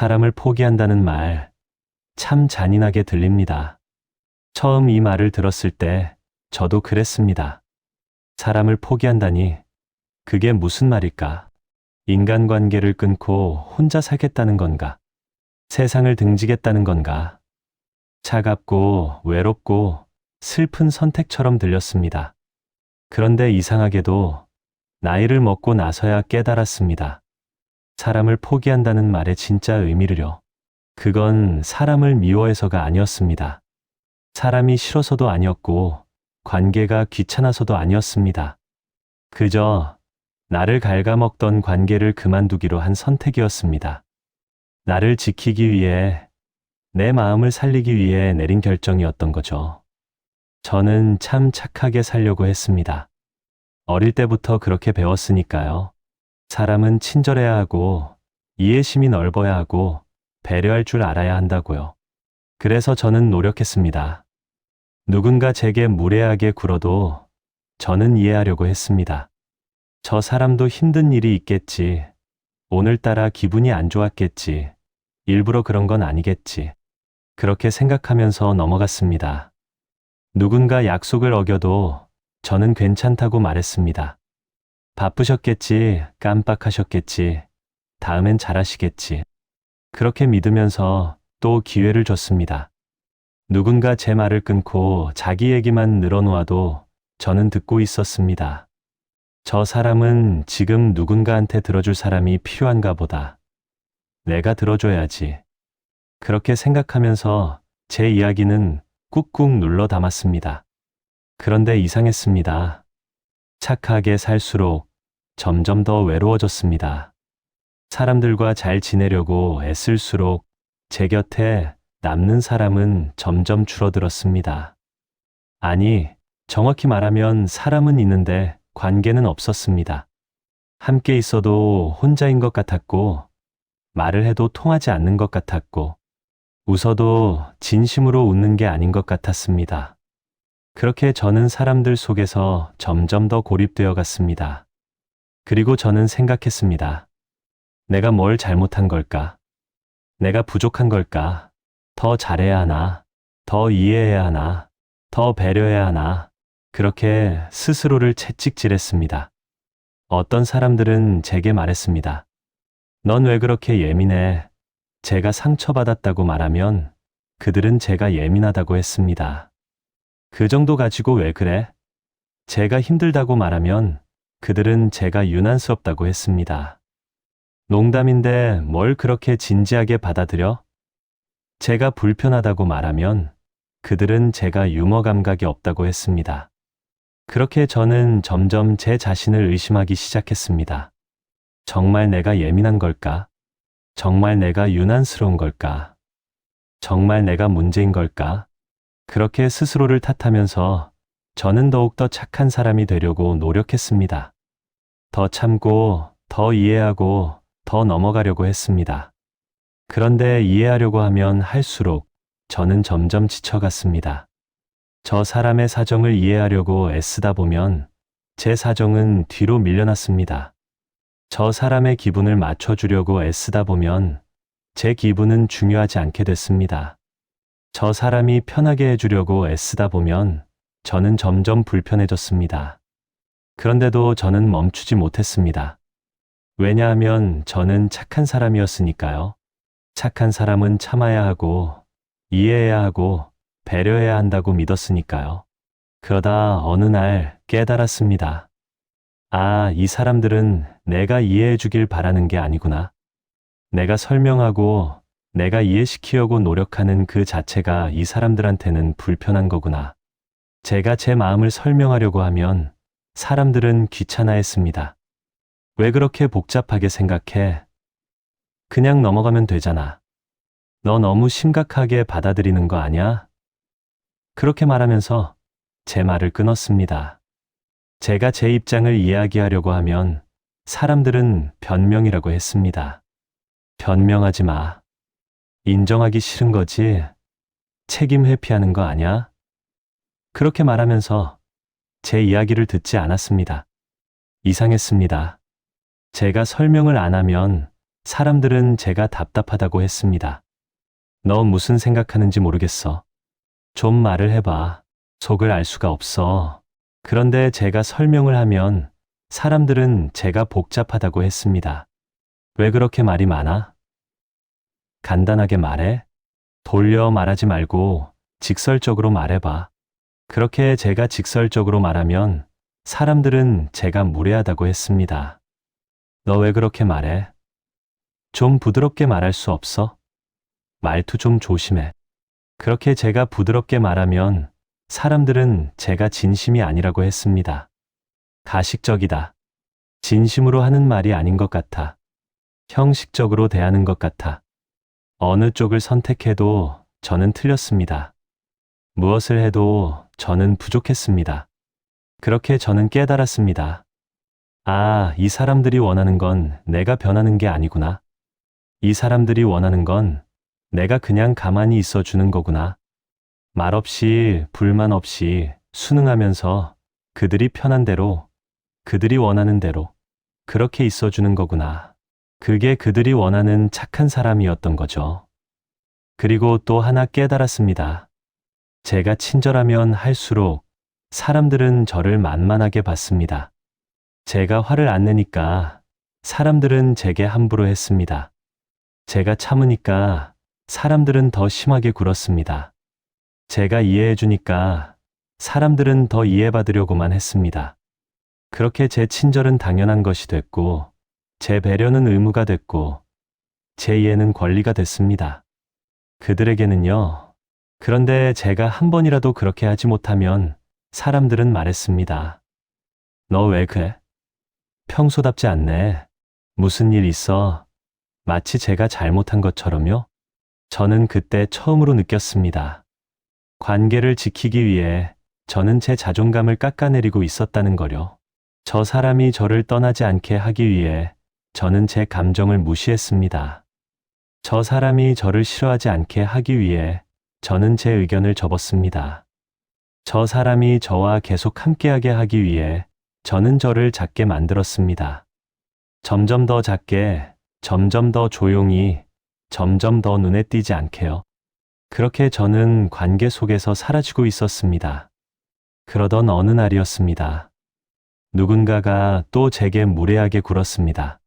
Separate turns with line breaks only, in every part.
사람을 포기한다는 말, 참 잔인하게 들립니다. 처음 이 말을 들었을 때 저도 그랬습니다. 사람을 포기한다니, 그게 무슨 말일까? 인간관계를 끊고 혼자 살겠다는 건가? 세상을 등지겠다는 건가? 차갑고 외롭고 슬픈 선택처럼 들렸습니다. 그런데 이상하게도 나이를 먹고 나서야 깨달았습니다. 사람을 포기한다는 말의 진짜 의미를요. 그건 사람을 미워해서가 아니었습니다. 사람이 싫어서도 아니었고 관계가 귀찮아서도 아니었습니다. 그저 나를 갉아먹던 관계를 그만두기로 한 선택이었습니다. 나를 지키기 위해, 내 마음을 살리기 위해 내린 결정이었던 거죠. 저는 참 착하게 살려고 했습니다. 어릴 때부터 그렇게 배웠으니까요. 사람은 친절해야 하고, 이해심이 넓어야 하고, 배려할 줄 알아야 한다고요. 그래서 저는 노력했습니다. 누군가 제게 무례하게 굴어도 저는 이해하려고 했습니다. 저 사람도 힘든 일이 있겠지. 오늘따라 기분이 안 좋았겠지. 일부러 그런 건 아니겠지. 그렇게 생각하면서 넘어갔습니다. 누군가 약속을 어겨도 저는 괜찮다고 말했습니다. 바쁘셨겠지, 깜빡하셨겠지, 다음엔 잘하시겠지. 그렇게 믿으면서 또 기회를 줬습니다. 누군가 제 말을 끊고 자기 얘기만 늘어놓아도 저는 듣고 있었습니다. 저 사람은 지금 누군가한테 들어줄 사람이 필요한가 보다. 내가 들어줘야지. 그렇게 생각하면서 제 이야기는 꾹꾹 눌러 담았습니다. 그런데 이상했습니다. 착하게 살수록 점점 더 외로워졌습니다. 사람들과 잘 지내려고 애쓸수록 제 곁에 남는 사람은 점점 줄어들었습니다. 아니, 정확히 말하면 사람은 있는데 관계는 없었습니다. 함께 있어도 혼자인 것 같았고, 말을 해도 통하지 않는 것 같았고, 웃어도 진심으로 웃는 게 아닌 것 같았습니다. 그렇게 저는 사람들 속에서 점점 더 고립되어 갔습니다. 그리고 저는 생각했습니다. 내가 뭘 잘못한 걸까? 내가 부족한 걸까? 더 잘해야 하나? 더 이해해야 하나? 더 배려해야 하나? 그렇게 스스로를 채찍질했습니다. 어떤 사람들은 제게 말했습니다. 넌 왜 그렇게 예민해? 제가 상처받았다고 말하면 그들은 제가 예민하다고 했습니다. 그 정도 가지고 왜 그래? 제가 힘들다고 말하면 그들은 제가 유난스럽다고 했습니다. 농담인데 뭘 그렇게 진지하게 받아들여? 제가 불편하다고 말하면 그들은 제가 유머 감각이 없다고 했습니다. 그렇게 저는 점점 제 자신을 의심하기 시작했습니다. 정말 내가 예민한 걸까? 정말 내가 유난스러운 걸까? 정말 내가 문제인 걸까? 그렇게 스스로를 탓하면서 저는 더욱더 착한 사람이 되려고 노력했습니다. 더 참고, 더 이해하고, 더 넘어가려고 했습니다. 그런데 이해하려고 하면 할수록 저는 점점 지쳐갔습니다. 저 사람의 사정을 이해하려고 애쓰다 보면 제 사정은 뒤로 밀려났습니다. 저 사람의 기분을 맞춰주려고 애쓰다 보면 제 기분은 중요하지 않게 됐습니다. 저 사람이 편하게 해주려고 애쓰다 보면 저는 점점 불편해졌습니다. 그런데도 저는 멈추지 못했습니다. 왜냐하면 저는 착한 사람이었으니까요. 착한 사람은 참아야 하고, 이해해야 하고, 배려해야 한다고 믿었으니까요. 그러다 어느 날 깨달았습니다. 아, 이 사람들은 내가 이해해 주길 바라는 게 아니구나. 내가 설명하고 내가 이해시키려고 노력하는 그 자체가 이 사람들한테는 불편한 거구나. 제가 제 마음을 설명하려고 하면 사람들은 귀찮아했습니다. 왜 그렇게 복잡하게 생각해? 그냥 넘어가면 되잖아. 너 너무 심각하게 받아들이는 거 아니야? 그렇게 말하면서 제 말을 끊었습니다. 제가 제 입장을 이야기하려고 하면 사람들은 변명이라고 했습니다. 변명하지 마. 인정하기 싫은 거지. 책임 회피하는 거 아니야? 그렇게 말하면서 제 이야기를 듣지 않았습니다. 이상했습니다. 제가 설명을 안 하면 사람들은 제가 답답하다고 했습니다. 너 무슨 생각하는지 모르겠어. 좀 말을 해봐. 속을 알 수가 없어. 그런데 제가 설명을 하면 사람들은 제가 복잡하다고 했습니다. 왜 그렇게 말이 많아? 간단하게 말해. 돌려 말하지 말고 직설적으로 말해봐. 그렇게 제가 직설적으로 말하면 사람들은 제가 무례하다고 했습니다. 너 왜 그렇게 말해? 좀 부드럽게 말할 수 없어? 말투 좀 조심해. 그렇게 제가 부드럽게 말하면 사람들은 제가 진심이 아니라고 했습니다. 가식적이다. 진심으로 하는 말이 아닌 것 같아. 형식적으로 대하는 것 같아. 어느 쪽을 선택해도 저는 틀렸습니다. 무엇을 해도 저는 부족했습니다. 그렇게 저는 깨달았습니다. 아, 이 사람들이 원하는 건 내가 변하는 게 아니구나. 이 사람들이 원하는 건 내가 그냥 가만히 있어 주는 거구나. 말없이, 불만 없이 순응하면서 그들이 편한 대로, 그들이 원하는 대로 그렇게 있어 주는 거구나. 그게 그들이 원하는 착한 사람이었던 거죠. 그리고 또 하나 깨달았습니다. 제가 친절하면 할수록 사람들은 저를 만만하게 봤습니다. 제가 화를 안 내니까 사람들은 제게 함부로 했습니다. 제가 참으니까 사람들은 더 심하게 굴었습니다. 제가 이해해 주니까 사람들은 더 이해받으려고만 했습니다. 그렇게 제 친절은 당연한 것이 됐고, 제 배려는 의무가 됐고, 제 이해는 권리가 됐습니다. 그들에게는요. 그런데 제가 한 번이라도 그렇게 하지 못하면 사람들은 말했습니다. 너 왜 그래? 평소답지 않네. 무슨 일 있어? 마치 제가 잘못한 것처럼요? 저는 그때 처음으로 느꼈습니다. 관계를 지키기 위해 저는 제 자존감을 깎아내리고 있었다는 거요. 저 사람이 저를 떠나지 않게 하기 위해 저는 제 감정을 무시했습니다. 저 사람이 저를 싫어하지 않게 하기 위해 저는 제 의견을 접었습니다. 저 사람이 저와 계속 함께하게 하기 위해 저는 저를 작게 만들었습니다. 점점 더 작게, 점점 더 조용히, 점점 더 눈에 띄지 않게요. 그렇게 저는 관계 속에서 사라지고 있었습니다. 그러던 어느 날이었습니다. 누군가가 또 제게 무례하게 굴었습니다.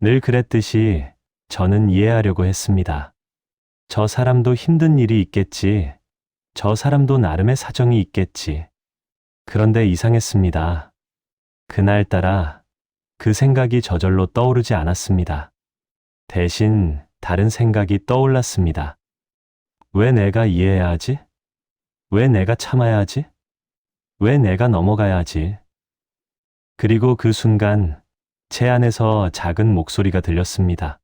늘 그랬듯이 저는 이해하려고 했습니다. 저 사람도 힘든 일이 있겠지. 저 사람도 나름의 사정이 있겠지. 그런데 이상했습니다. 그날따라 그 생각이 저절로 떠오르지 않았습니다. 대신 다른 생각이 떠올랐습니다. 왜 내가 이해해야 하지? 왜 내가 참아야 하지? 왜 내가 넘어가야 하지? 그리고 그 순간 제 안에서 작은 목소리가 들렸습니다.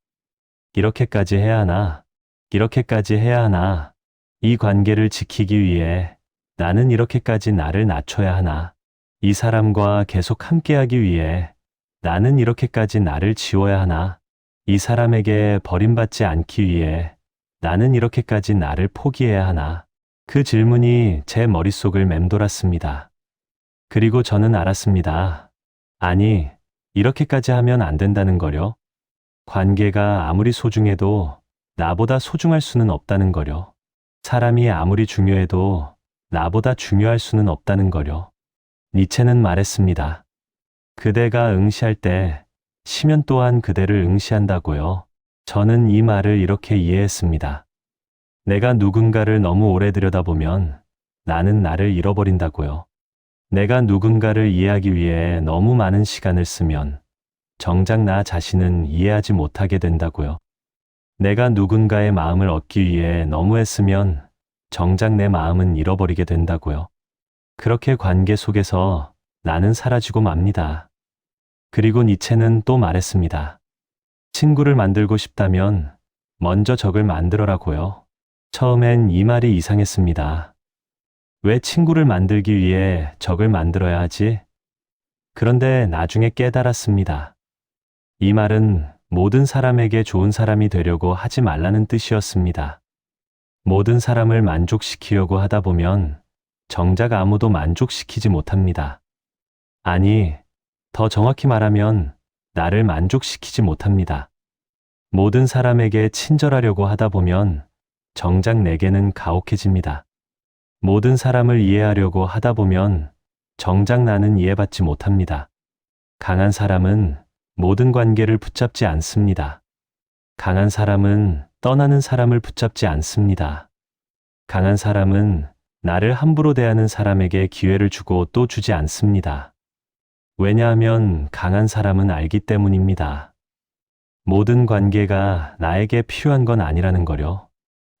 이렇게까지 해야 하나? 이렇게까지 해야 하나? 이 관계를 지키기 위해 나는 이렇게까지 나를 낮춰야 하나? 이 사람과 계속 함께하기 위해 나는 이렇게까지 나를 지워야 하나? 이 사람에게 버림받지 않기 위해 나는 이렇게까지 나를 포기해야 하나? 그 질문이 제 머릿속을 맴돌았습니다. 그리고 저는 알았습니다. 아니, 이렇게까지 하면 안 된다는 거려. 관계가 아무리 소중해도 나보다 소중할 수는 없다는 거려. 사람이 아무리 중요해도 나보다 중요할 수는 없다는 거려. 니체는 말했습니다. 그대가 응시할 때 시면 또한 그대를 응시한다고요. 저는 이 말을 이렇게 이해했습니다. 내가 누군가를 너무 오래 들여다보면 나는 나를 잃어버린다고요. 내가 누군가를 이해하기 위해 너무 많은 시간을 쓰면 정작 나 자신은 이해하지 못하게 된다고요. 내가 누군가의 마음을 얻기 위해 너무 애쓰면 정작 내 마음은 잃어버리게 된다고요. 그렇게 관계 속에서 나는 사라지고 맙니다. 그리고 니체는 또 말했습니다. 친구를 만들고 싶다면 먼저 적을 만들어라고요. 처음엔 이 말이 이상했습니다. 왜 친구를 만들기 위해 적을 만들어야 하지? 그런데 나중에 깨달았습니다. 이 말은 모든 사람에게 좋은 사람이 되려고 하지 말라는 뜻이었습니다. 모든 사람을 만족시키려고 하다 보면 정작 아무도 만족시키지 못합니다. 아니, 더 정확히 말하면 나를 만족시키지 못합니다. 모든 사람에게 친절하려고 하다 보면 정작 내게는 가혹해집니다. 모든 사람을 이해하려고 하다 보면 정작 나는 이해받지 못합니다. 강한 사람은 모든 관계를 붙잡지 않습니다. 강한 사람은 떠나는 사람을 붙잡지 않습니다. 강한 사람은 나를 함부로 대하는 사람에게 기회를 주고 또 주지 않습니다. 왜냐하면 강한 사람은 알기 때문입니다. 모든 관계가 나에게 필요한 건 아니라는 거요.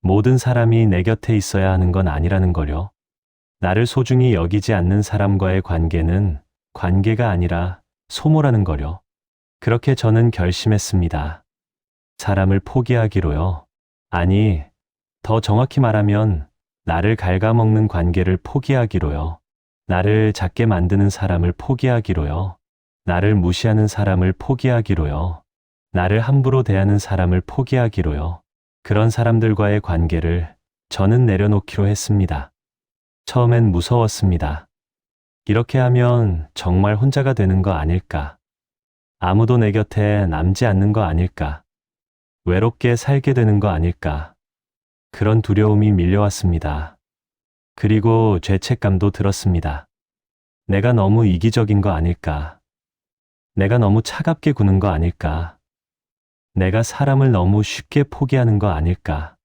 모든 사람이 내 곁에 있어야 하는 건 아니라는 거요. 나를 소중히 여기지 않는 사람과의 관계는 관계가 아니라 소모라는 거요. 그렇게 저는 결심했습니다. 사람을 포기하기로요. 아니, 더 정확히 말하면 나를 갉아먹는 관계를 포기하기로요. 나를 작게 만드는 사람을 포기하기로요. 나를 무시하는 사람을 포기하기로요. 나를 함부로 대하는 사람을 포기하기로요. 그런 사람들과의 관계를 저는 내려놓기로 했습니다. 처음엔 무서웠습니다. 이렇게 하면 정말 혼자가 되는 거 아닐까? 아무도 내 곁에 남지 않는 거 아닐까? 외롭게 살게 되는 거 아닐까? 그런 두려움이 밀려왔습니다. 그리고 죄책감도 들었습니다. 내가 너무 이기적인 거 아닐까? 내가 너무 차갑게 구는 거 아닐까? 내가 사람을 너무 쉽게 포기하는 거 아닐까?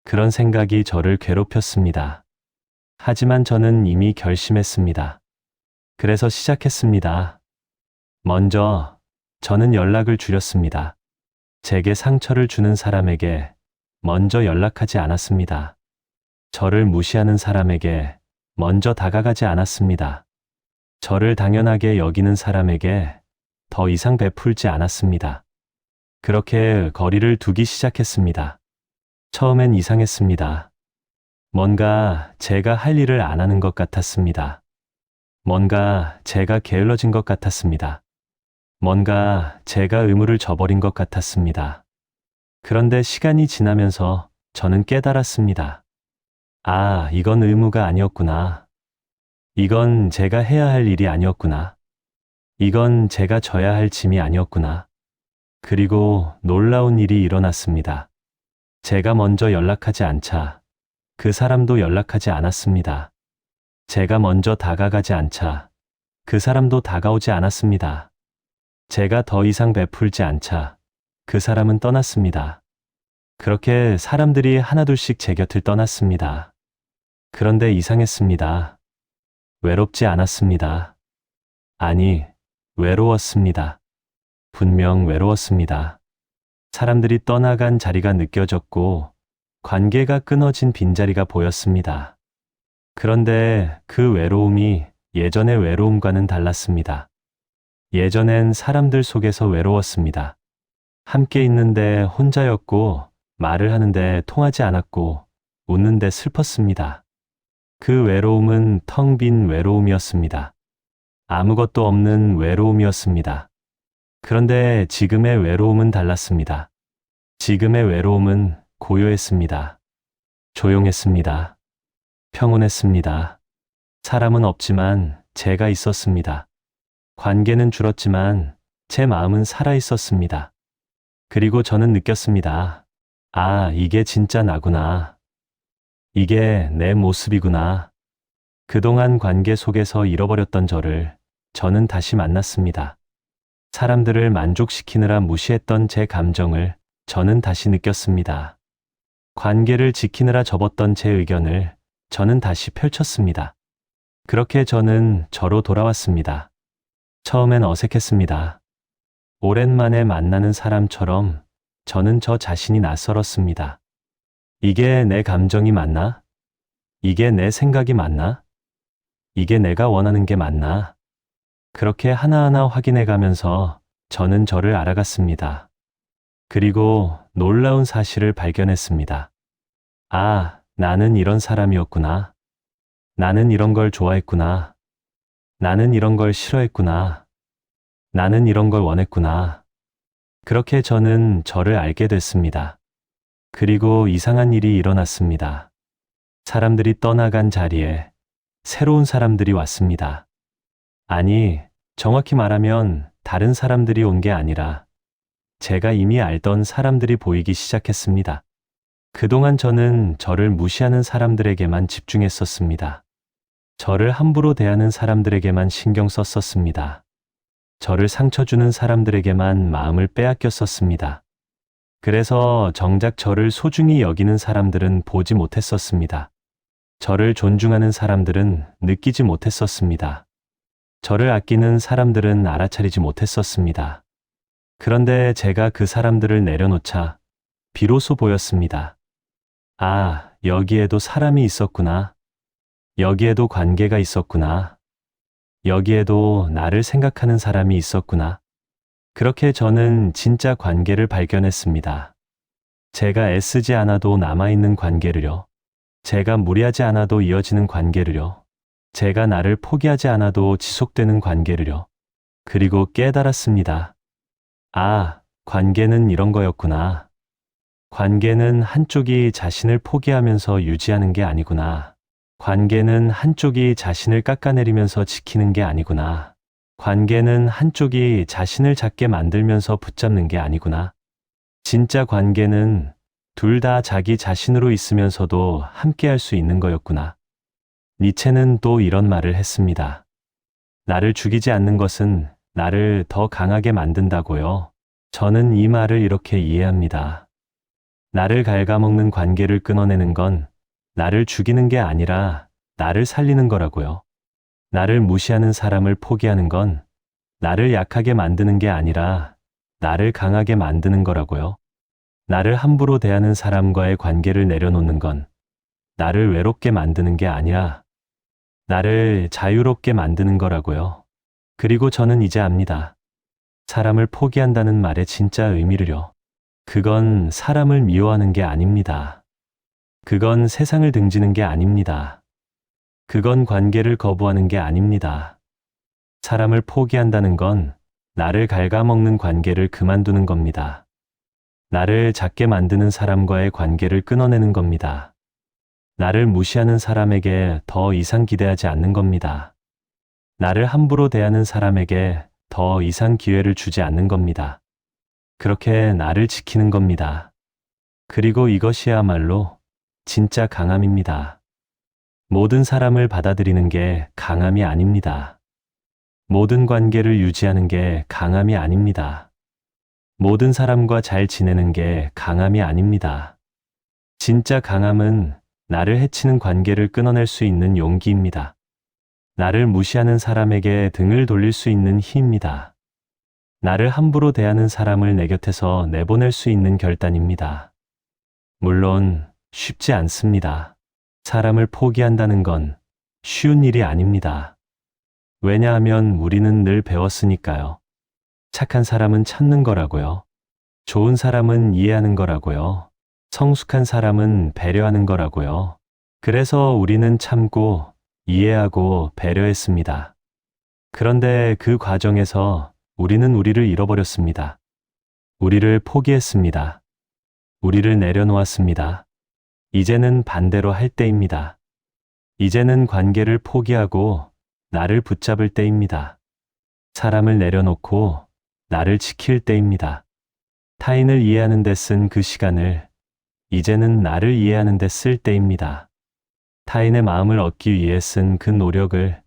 그런 생각이 저를 괴롭혔습니다. 하지만 저는 이미 결심했습니다. 그래서 시작했습니다. 먼저 저는 연락을 줄였습니다. 제게 상처를 주는 사람에게 먼저 연락하지 않았습니다. 저를 무시하는 사람에게 먼저 다가가지 않았습니다. 저를 당연하게 여기는 사람에게 더 이상 베풀지 않았습니다. 그렇게 거리를 두기 시작했습니다. 처음엔 이상했습니다. 뭔가 제가 할 일을 안 하는 것 같았습니다. 뭔가 제가 게을러진 것 같았습니다. 뭔가 제가 의무를 저버린 것 같았습니다. 그런데 시간이 지나면서 저는 깨달았습니다. 아, 이건 의무가 아니었구나. 이건 제가 해야 할 일이 아니었구나. 이건 제가 져야 할 짐이 아니었구나. 그리고 놀라운 일이 일어났습니다. 제가 먼저 연락하지 않자 그 사람도 연락하지 않았습니다. 제가 먼저 다가가지 않자 그 사람도 다가오지 않았습니다. 제가 더 이상 베풀지 않자 그 사람은 떠났습니다. 그렇게 사람들이 하나둘씩 제 곁을 떠났습니다. 그런데 이상했습니다. 외롭지 않았습니다. 아니, 외로웠습니다. 분명 외로웠습니다. 사람들이 떠나간 자리가 느껴졌고 관계가 끊어진 빈자리가 보였습니다. 그런데 그 외로움이 예전의 외로움과는 달랐습니다. 예전엔 사람들 속에서 외로웠습니다. 함께 있는데 혼자였고 말을 하는데 통하지 않았고 웃는데 슬펐습니다. 그 외로움은 텅 빈 외로움이었습니다. 아무것도 없는 외로움이었습니다. 그런데 지금의 외로움은 달랐습니다. 지금의 외로움은 고요했습니다. 조용했습니다. 평온했습니다. 사람은 없지만 제가 있었습니다. 관계는 줄었지만 제 마음은 살아 있었습니다. 그리고 저는 느꼈습니다. 아, 이게 진짜 나구나. 이게 내 모습이구나. 그동안 관계 속에서 잃어버렸던 저는 다시 만났습니다. 사람들을 만족시키느라 무시했던 제 감정을 저는 다시 느꼈습니다. 관계를 지키느라 접었던 제 의견을 저는 다시 펼쳤습니다. 그렇게 저는 저로 돌아왔습니다. 처음엔 어색했습니다. 오랜만에 만나는 사람처럼 저는 저 자신이 낯설었습니다. 이게 내 감정이 맞나? 이게 내 생각이 맞나? 이게 내가 원하는 게 맞나? 그렇게 하나하나 확인해 가면서 저는 저를 알아갔습니다. 그리고 놀라운 사실을 발견했습니다. 아, 나는 이런 사람이었구나. 나는 이런 걸 좋아했구나. 나는 이런 걸 싫어했구나. 나는 이런 걸 원했구나. 그렇게 저는 저를 알게 됐습니다. 그리고 이상한 일이 일어났습니다. 사람들이 떠나간 자리에 새로운 사람들이 왔습니다. 아니, 정확히 말하면 다른 사람들이 온 게 아니라 제가 이미 알던 사람들이 보이기 시작했습니다. 그동안 저는 저를 무시하는 사람들에게만 집중했었습니다. 저를 함부로 대하는 사람들에게만 신경 썼었습니다. 저를 상처 주는 사람들에게만 마음을 빼앗겼었습니다. 그래서 정작 저를 소중히 여기는 사람들은 보지 못했었습니다. 저를 존중하는 사람들은 느끼지 못했었습니다. 저를 아끼는 사람들은 알아차리지 못했었습니다. 그런데 제가 그 사람들을 내려놓자 비로소 보였습니다. 아, 여기에도 사람이 있었구나. 여기에도 관계가 있었구나. 여기에도 나를 생각하는 사람이 있었구나. 그렇게 저는 진짜 관계를 발견했습니다. 제가 애쓰지 않아도 남아있는 관계를요. 제가 무리하지 않아도 이어지는 관계를요. 제가 나를 포기하지 않아도 지속되는 관계를요. 그리고 깨달았습니다. 아, 관계는 이런 거였구나. 관계는 한쪽이 자신을 포기하면서 유지하는 게 아니구나. 관계는 한쪽이 자신을 깎아내리면서 지키는 게 아니구나. 관계는 한쪽이 자신을 작게 만들면서 붙잡는 게 아니구나. 진짜 관계는 둘 다 자기 자신으로 있으면서도 함께 할 수 있는 거였구나. 니체는 또 이런 말을 했습니다. 나를 죽이지 않는 것은 나를 더 강하게 만든다고요. 저는 이 말을 이렇게 이해합니다. 나를 갉아먹는 관계를 끊어내는 건 나를 죽이는 게 아니라 나를 살리는 거라고요. 나를 무시하는 사람을 포기하는 건 나를 약하게 만드는 게 아니라 나를 강하게 만드는 거라고요. 나를 함부로 대하는 사람과의 관계를 내려놓는 건 나를 외롭게 만드는 게 아니라 나를 자유롭게 만드는 거라고요. 그리고 저는 이제 압니다. 사람을 포기한다는 말의 진짜 의미를요. 그건 사람을 미워하는 게 아닙니다. 그건 세상을 등지는 게 아닙니다. 그건 관계를 거부하는 게 아닙니다. 사람을 포기한다는 건 나를 갉아먹는 관계를 그만두는 겁니다. 나를 작게 만드는 사람과의 관계를 끊어내는 겁니다. 나를 무시하는 사람에게 더 이상 기대하지 않는 겁니다. 나를 함부로 대하는 사람에게 더 이상 기회를 주지 않는 겁니다. 그렇게 나를 지키는 겁니다. 그리고 이것이야말로 진짜 강함입니다. 모든 사람을 받아들이는 게 강함이 아닙니다. 모든 관계를 유지하는 게 강함이 아닙니다. 모든 사람과 잘 지내는 게 강함이 아닙니다. 진짜 강함은 나를 해치는 관계를 끊어낼 수 있는 용기입니다. 나를 무시하는 사람에게 등을 돌릴 수 있는 힘입니다. 나를 함부로 대하는 사람을 내 곁에서 내보낼 수 있는 결단입니다. 물론 쉽지 않습니다. 사람을 포기한다는 건 쉬운 일이 아닙니다. 왜냐하면 우리는 늘 배웠으니까요. 착한 사람은 찾는 거라고요. 좋은 사람은 이해하는 거라고요. 성숙한 사람은 배려하는 거라고요. 그래서 우리는 참고 이해하고 배려했습니다. 그런데 그 과정에서 우리는 우리를 잃어버렸습니다. 우리를 포기했습니다. 우리를 내려놓았습니다. 이제는 반대로 할 때입니다. 이제는 관계를 포기하고 나를 붙잡을 때입니다. 사람을 내려놓고 나를 지킬 때입니다. 타인을 이해하는 데 쓴 그 시간을 이제는 나를 이해하는 데 쓸 때입니다. 타인의 마음을 얻기 위해 쓴 그 노력을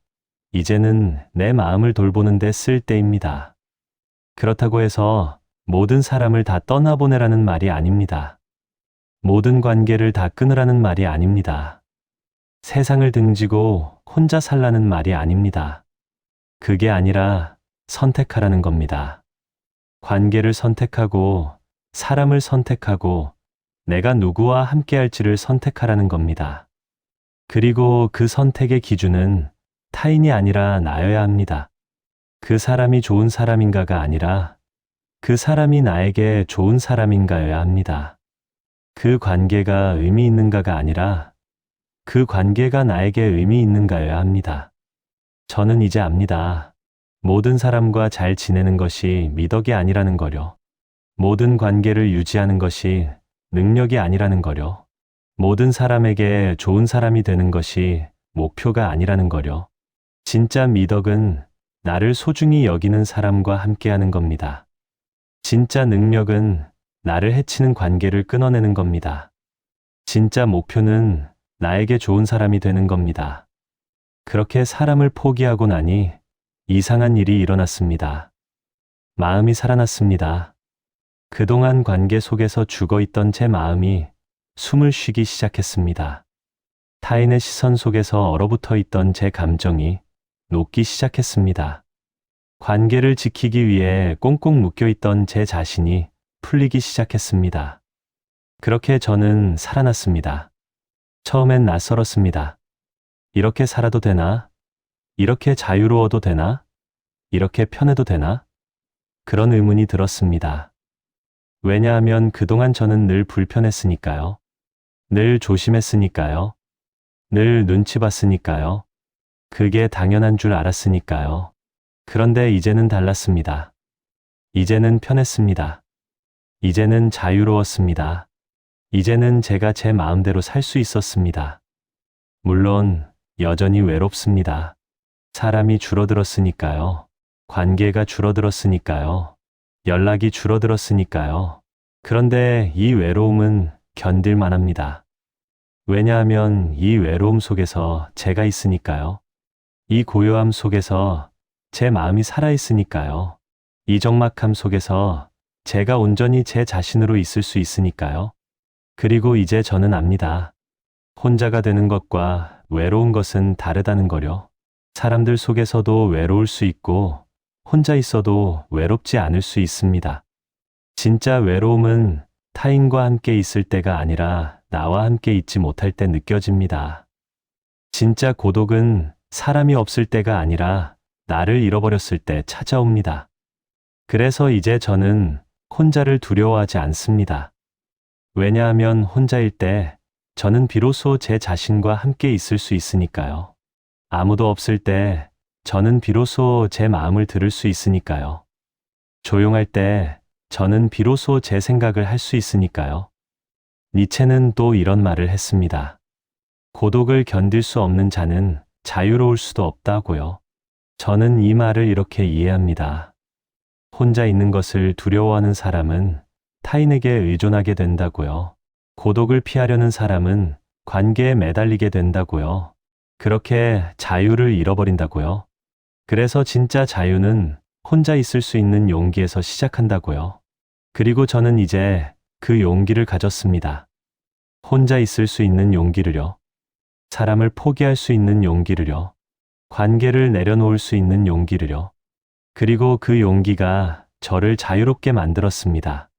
이제는 내 마음을 돌보는 데 쓸 때입니다. 그렇다고 해서 모든 사람을 다 떠나보내라는 말이 아닙니다. 모든 관계를 다 끊으라는 말이 아닙니다. 세상을 등지고 혼자 살라는 말이 아닙니다. 그게 아니라 선택하라는 겁니다. 관계를 선택하고 사람을 선택하고 내가 누구와 함께 할지를 선택하라는 겁니다. 그리고 그 선택의 기준은 타인이 아니라 나여야 합니다. 그 사람이 좋은 사람인가가 아니라 그 사람이 나에게 좋은 사람인가여야 합니다. 그 관계가 의미 있는가가 아니라 그 관계가 나에게 의미 있는가여야 합니다. 저는 이제 압니다. 모든 사람과 잘 지내는 것이 미덕이 아니라는 거요. 모든 관계를 유지하는 것이 능력이 아니라는 거요. 모든 사람에게 좋은 사람이 되는 것이 목표가 아니라는 거요. 진짜 미덕은 나를 소중히 여기는 사람과 함께하는 겁니다. 진짜 능력은 나를 해치는 관계를 끊어내는 겁니다. 진짜 목표는 나에게 좋은 사람이 되는 겁니다. 그렇게 사람을 포기하고 나니 이상한 일이 일어났습니다. 마음이 살아났습니다. 그동안 관계 속에서 죽어있던 제 마음이 숨을 쉬기 시작했습니다. 타인의 시선 속에서 얼어붙어 있던 제 감정이 녹기 시작했습니다. 관계를 지키기 위해 꽁꽁 묶여있던 제 자신이 풀리기 시작했습니다. 그렇게 저는 살아났습니다. 처음엔 낯설었습니다. 이렇게 살아도 되나? 이렇게 자유로워도 되나? 이렇게 편해도 되나? 그런 의문이 들었습니다. 왜냐하면 그동안 저는 늘 불편했으니까요. 늘 조심했으니까요. 늘 눈치 봤으니까요. 그게 당연한 줄 알았으니까요. 그런데 이제는 달랐습니다. 이제는 편했습니다. 이제는 자유로웠습니다. 이제는 제가 제 마음대로 살 수 있었습니다. 물론 여전히 외롭습니다. 사람이 줄어들었으니까요. 관계가 줄어들었으니까요. 연락이 줄어들었으니까요. 그런데 이 외로움은 견딜만 합니다. 왜냐하면 이 외로움 속에서 제가 있으니까요. 이 고요함 속에서 제 마음이 살아있으니까요. 이 적막함 속에서 제가 온전히 제 자신으로 있을 수 있으니까요. 그리고 이제 저는 압니다. 혼자가 되는 것과 외로운 것은 다르다는 거요. 사람들 속에서도 외로울 수 있고 혼자 있어도 외롭지 않을 수 있습니다. 진짜 외로움은 타인과 함께 있을 때가 아니라 나와 함께 있지 못할 때 느껴집니다. 진짜 고독은 사람이 없을 때가 아니라 나를 잃어버렸을 때 찾아옵니다. 그래서 이제 저는 혼자를 두려워하지 않습니다. 왜냐하면 혼자일 때 저는 비로소 제 자신과 함께 있을 수 있으니까요. 아무도 없을 때 저는 비로소 제 마음을 들을 수 있으니까요. 조용할 때 저는 비로소 제 생각을 할 수 있으니까요. 니체는 또 이런 말을 했습니다. 고독을 견딜 수 없는 자는 자유로울 수도 없다고요. 저는 이 말을 이렇게 이해합니다. 혼자 있는 것을 두려워하는 사람은 타인에게 의존하게 된다고요. 고독을 피하려는 사람은 관계에 매달리게 된다고요. 그렇게 자유를 잃어버린다고요. 그래서 진짜 자유는 혼자 있을 수 있는 용기에서 시작한다고요. 그리고 저는 이제 그 용기를 가졌습니다. 혼자 있을 수 있는 용기를요. 사람을 포기할 수 있는 용기를요. 관계를 내려놓을 수 있는 용기를요. 그리고 그 용기가 저를 자유롭게 만들었습니다.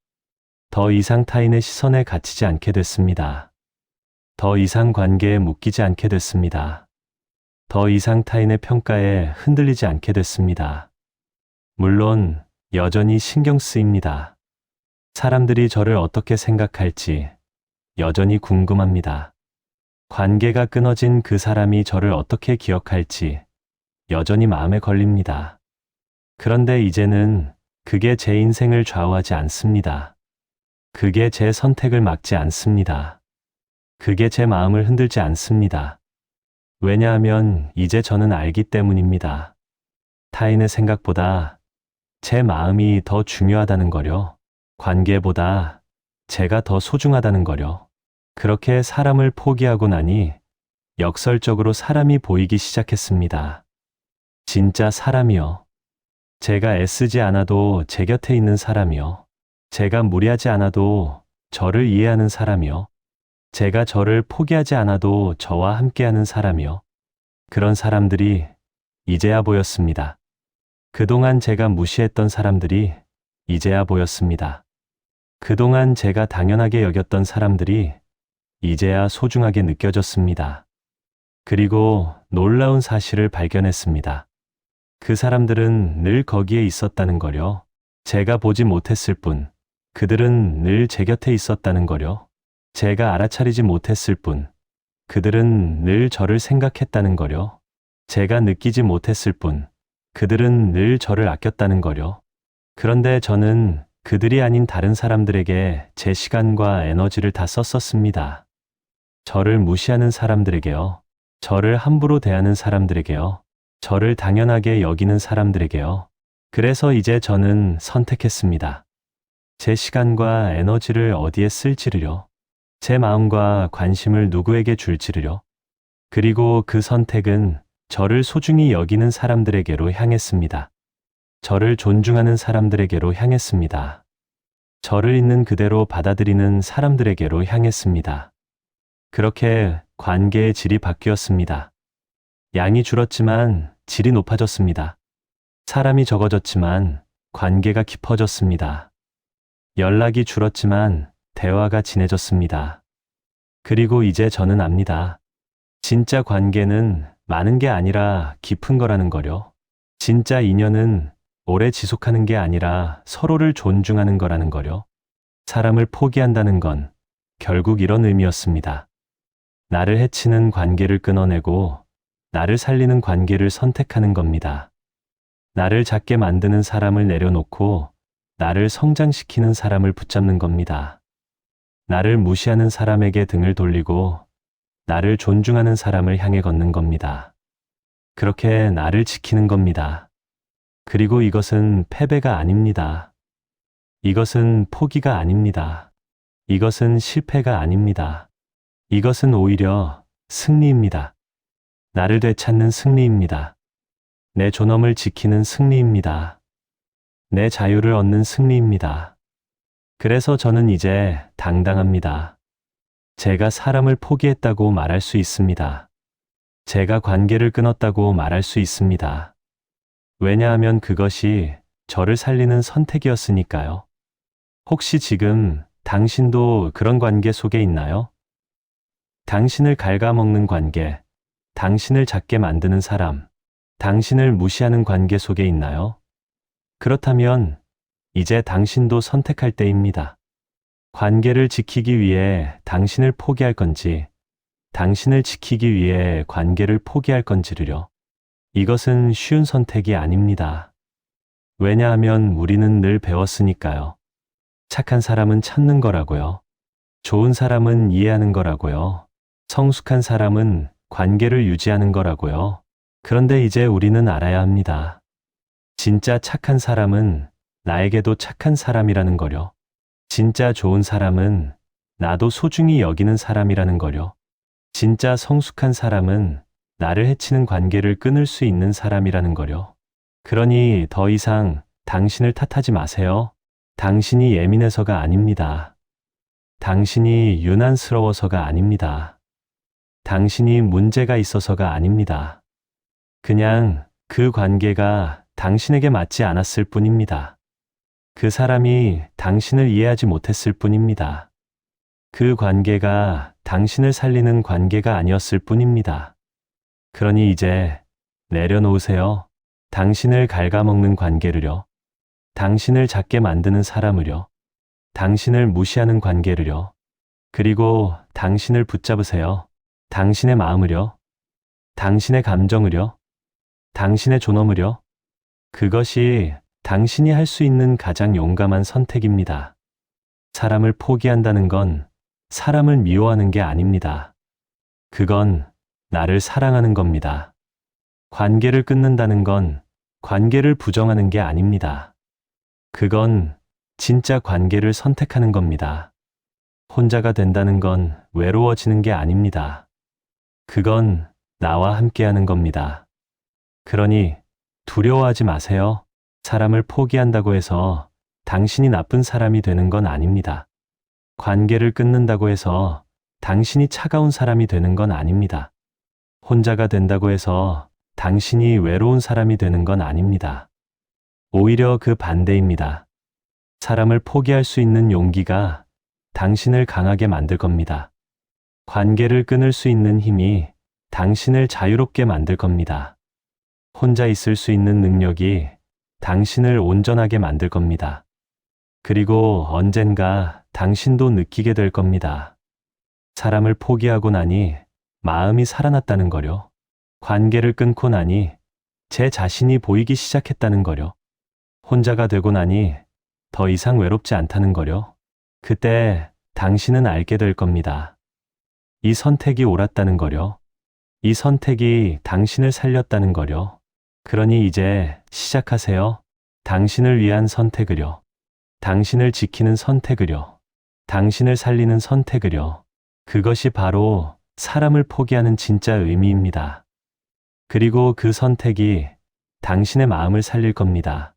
더 이상 타인의 시선에 갇히지 않게 됐습니다. 더 이상 관계에 묶이지 않게 됐습니다. 더 이상 타인의 평가에 흔들리지 않게 됐습니다. 물론 여전히 신경 쓰입니다. 사람들이 저를 어떻게 생각할지 여전히 궁금합니다. 관계가 끊어진 그 사람이 저를 어떻게 기억할지 여전히 마음에 걸립니다. 그런데 이제는 그게 제 인생을 좌우하지 않습니다. 그게 제 선택을 막지 않습니다. 그게 제 마음을 흔들지 않습니다. 왜냐하면 이제 저는 알기 때문입니다. 타인의 생각보다 제 마음이 더 중요하다는 거요. 관계보다 제가 더 소중하다는 거요. 그렇게 사람을 포기하고 나니 역설적으로 사람이 보이기 시작했습니다. 진짜 사람이요. 제가 애쓰지 않아도 제 곁에 있는 사람이요. 제가 무리하지 않아도 저를 이해하는 사람이요. 제가 저를 포기하지 않아도 저와 함께하는 사람이요. 그런 사람들이 이제야 보였습니다. 그동안 제가 무시했던 사람들이 이제야 보였습니다. 그동안 제가 당연하게 여겼던 사람들이 이제야 소중하게 느껴졌습니다. 그리고 놀라운 사실을 발견했습니다. 그 사람들은 늘 거기에 있었다는 거요. 제가 보지 못했을 뿐, 그들은 늘 제 곁에 있었다는 거요. 제가 알아차리지 못했을 뿐, 그들은 늘 저를 생각했다는 거요. 제가 느끼지 못했을 뿐, 그들은 늘 저를 아꼈다는 거요. 그런데 저는 그들이 아닌 다른 사람들에게 제 시간과 에너지를 다 썼었습니다. 저를 무시하는 사람들에게요. 저를 함부로 대하는 사람들에게요. 저를 당연하게 여기는 사람들에게요. 그래서 이제 저는 선택했습니다. 제 시간과 에너지를 어디에 쓸지를요. 제 마음과 관심을 누구에게 줄지를요. 그리고 그 선택은 저를 소중히 여기는 사람들에게로 향했습니다. 저를 존중하는 사람들에게로 향했습니다. 저를 있는 그대로 받아들이는 사람들에게로 향했습니다. 그렇게 관계의 질이 바뀌었습니다. 양이 줄었지만 질이 높아졌습니다. 사람이 적어졌지만 관계가 깊어졌습니다. 연락이 줄었지만 대화가 진해졌습니다. 그리고 이제 저는 압니다. 진짜 관계는 많은 게 아니라 깊은 거라는 거요. 진짜 인연은 오래 지속하는 게 아니라 서로를 존중하는 거라는 거요. 사람을 포기한다는 건 결국 이런 의미였습니다. 나를 해치는 관계를 끊어내고 나를 살리는 관계를 선택하는 겁니다. 나를 작게 만드는 사람을 내려놓고 나를 성장시키는 사람을 붙잡는 겁니다. 나를 무시하는 사람에게 등을 돌리고 나를 존중하는 사람을 향해 걷는 겁니다. 그렇게 나를 지키는 겁니다. 그리고 이것은 패배가 아닙니다. 이것은 포기가 아닙니다. 이것은 실패가 아닙니다. 이것은 오히려 승리입니다. 나를 되찾는 승리입니다. 내 존엄을 지키는 승리입니다. 내 자유를 얻는 승리입니다. 그래서 저는 이제 당당합니다. 제가 사람을 포기했다고 말할 수 있습니다. 제가 관계를 끊었다고 말할 수 있습니다. 왜냐하면 그것이 저를 살리는 선택이었으니까요. 혹시 지금 당신도 그런 관계 속에 있나요? 당신을 갉아먹는 관계, 당신을 작게 만드는 사람, 당신을 무시하는 관계 속에 있나요? 그렇다면 이제 당신도 선택할 때입니다. 관계를 지키기 위해 당신을 포기할 건지, 당신을 지키기 위해 관계를 포기할 건지를요. 이것은 쉬운 선택이 아닙니다. 왜냐하면 우리는 늘 배웠으니까요. 착한 사람은 찾는 거라고요. 좋은 사람은 이해하는 거라고요. 성숙한 사람은 관계를 유지하는 거라고요. 그런데 이제 우리는 알아야 합니다. 진짜 착한 사람은 나에게도 착한 사람이라는 거요. 진짜 좋은 사람은 나도 소중히 여기는 사람이라는 거요. 진짜 성숙한 사람은 나를 해치는 관계를 끊을 수 있는 사람이라는 거요. 그러니 더 이상 당신을 탓하지 마세요. 당신이 예민해서가 아닙니다. 당신이 유난스러워서가 아닙니다. 당신이 문제가 있어서가 아닙니다. 그냥 그 관계가 당신에게 맞지 않았을 뿐입니다. 그 사람이 당신을 이해하지 못했을 뿐입니다. 그 관계가 당신을 살리는 관계가 아니었을 뿐입니다. 그러니 이제 내려놓으세요. 당신을 갉아먹는 관계를요. 당신을 작게 만드는 사람을요. 당신을 무시하는 관계를요. 그리고 당신을 붙잡으세요. 당신의 마음을요. 당신의 감정을요. 당신의 존엄을요. 그것이 당신이 할 수 있는 가장 용감한 선택입니다. 사람을 포기한다는 건 사람을 미워하는 게 아닙니다. 그건 나를 사랑하는 겁니다. 관계를 끊는다는 건 관계를 부정하는 게 아닙니다. 그건 진짜 관계를 선택하는 겁니다. 혼자가 된다는 건 외로워지는 게 아닙니다. 그건 나와 함께하는 겁니다. 그러니 두려워하지 마세요. 사람을 포기한다고 해서 당신이 나쁜 사람이 되는 건 아닙니다. 관계를 끊는다고 해서 당신이 차가운 사람이 되는 건 아닙니다. 혼자가 된다고 해서 당신이 외로운 사람이 되는 건 아닙니다. 오히려 그 반대입니다. 사람을 포기할 수 있는 용기가 당신을 강하게 만들 겁니다. 관계를 끊을 수 있는 힘이 당신을 자유롭게 만들 겁니다. 혼자 있을 수 있는 능력이 당신을 온전하게 만들 겁니다. 그리고 언젠가 당신도 느끼게 될 겁니다. 사람을 포기하고 나니 마음이 살아났다는 거요. 관계를 끊고 나니 제 자신이 보이기 시작했다는 거요. 혼자가 되고 나니 더 이상 외롭지 않다는 거요. 그때 당신은 알게 될 겁니다. 이 선택이 옳았다는 거요. 이 선택이 당신을 살렸다는 거요. 그러니 이제 시작하세요. 당신을 위한 선택을요. 당신을 지키는 선택을요. 당신을 살리는 선택을요. 그것이 바로 사람을 포기하는 진짜 의미입니다. 그리고 그 선택이 당신의 마음을 살릴 겁니다.